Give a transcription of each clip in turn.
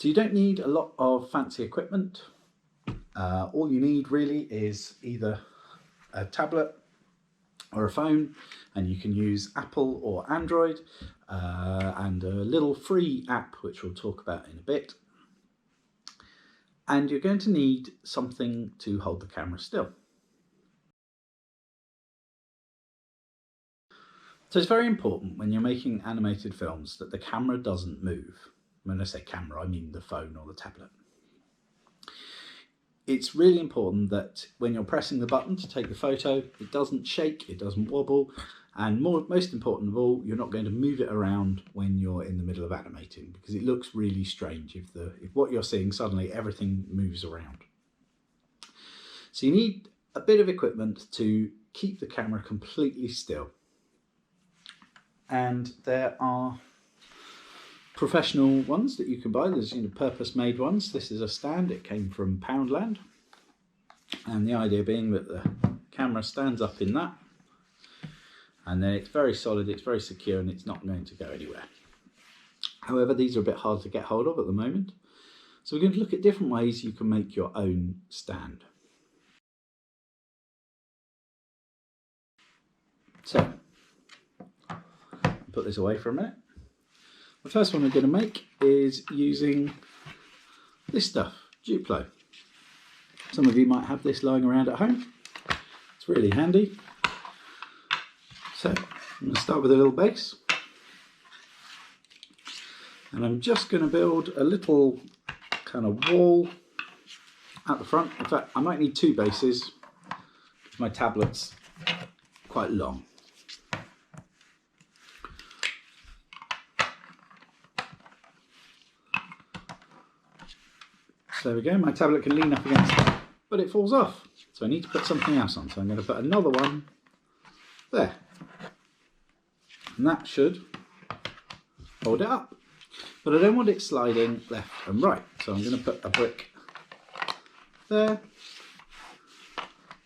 So you don't need a lot of fancy equipment. All you need really is either a tablet or a phone, and you can use Apple or Android, and a little free app which we'll talk about in a bit. And you're going to need something to hold the camera still. So it's very important when you're making animated films that the camera doesn't move. When I say camera, I mean the phone or the tablet. It's really important that when you're pressing the button to take the photo, it doesn't shake, it doesn't wobble, and most important of all, you're not going to move it around when you're in the middle of animating, because it looks really strange if what you're seeing suddenly everything moves around. So you need a bit of equipment to keep the camera completely still. And there are professional ones that you can buy. There's purpose-made ones. This is a stand. It came from Poundland, and the idea being that the camera stands up in that, and then it's very solid, it's very secure, and it's not going to go anywhere. However, these are a bit hard to get hold of at the moment, so we're going to look at different ways you can make your own stand. So I'll put this away for a minute. The first one we're going to make is using this stuff, Duplo. Some of you might have this lying around at home. It's really handy. So I'm going to start with a little base. And I'm just going to build a little kind of wall at the front. In fact, I might need two bases because my tablet's quite long. So there we go, my tablet can lean up against it, but it falls off. So I need to put something else on. So I'm going to put another one there. And that should hold it up. But I don't want it sliding left and right. So I'm going to put a brick there,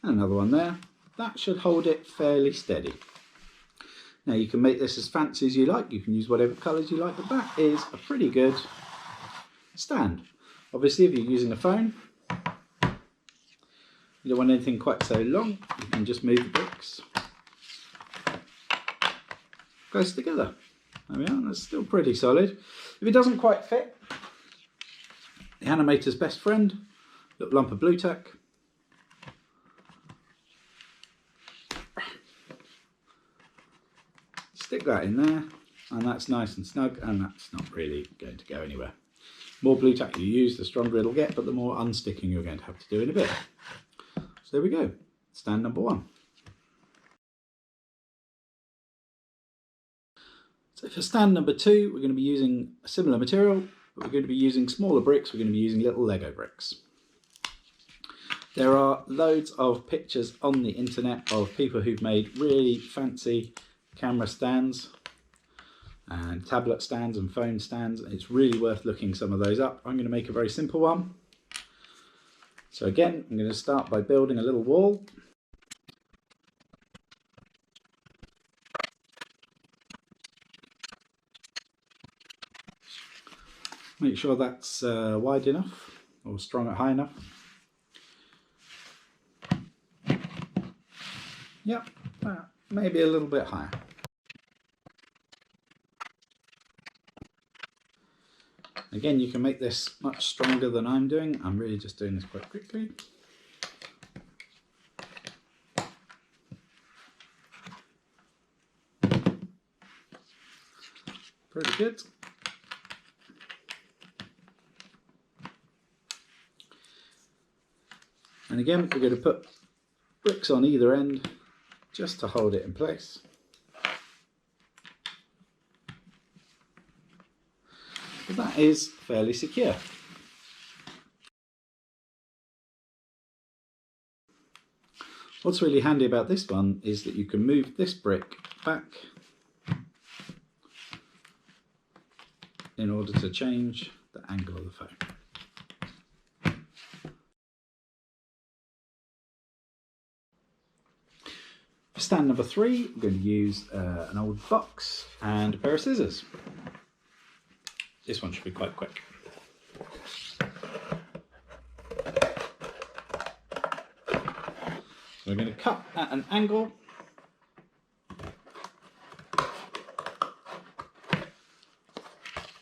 and another one there. That should hold it fairly steady. Now you can make this as fancy as you like. You can use whatever colours you like, but that is a pretty good stand. Obviously, if you're using a phone, you don't want anything quite so long, you can just move the bricks close together. There we are, that's still pretty solid. If it doesn't quite fit, the animator's best friend, little lump of blue tack. Stick that in there, and that's nice and snug, and that's not really going to go anywhere. The more blue tack you use, the stronger it'll get, but the more unsticking you're going to have to do in a bit. So there we go, stand number one. So for stand number two, we're going to be using a similar material, but we're going to be using smaller bricks. We're going to be using little Lego bricks. There are loads of pictures on the internet of people who've made really fancy camera stands and tablet stands and phone stands. It's really worth looking some of those up. I'm going to make a very simple one. So again, I'm going to start by building a little wall. Make sure that's wide enough or strong or high enough. Yep, maybe a little bit higher. Again, you can make this much stronger than I'm doing. I'm really just doing this quite quickly. Pretty good. And again, we're going to put bricks on either end just to hold it in place. But that is fairly secure. What's really handy about this one is that you can move this brick back in order to change the angle of the phone. For stand number three, we're going to use an old box and a pair of scissors. This one should be quite quick. So we're going to cut at an angle.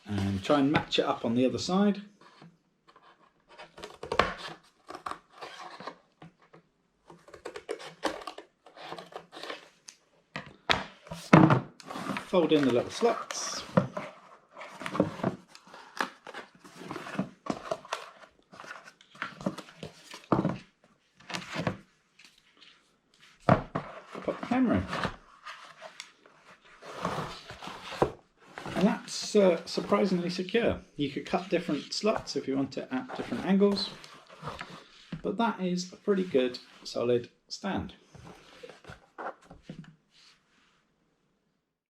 And try and match it up on the other side. Fold in the little slots. Put the camera in. And that's surprisingly secure. You could cut different slots if you want it at different angles, but that is a pretty good solid stand.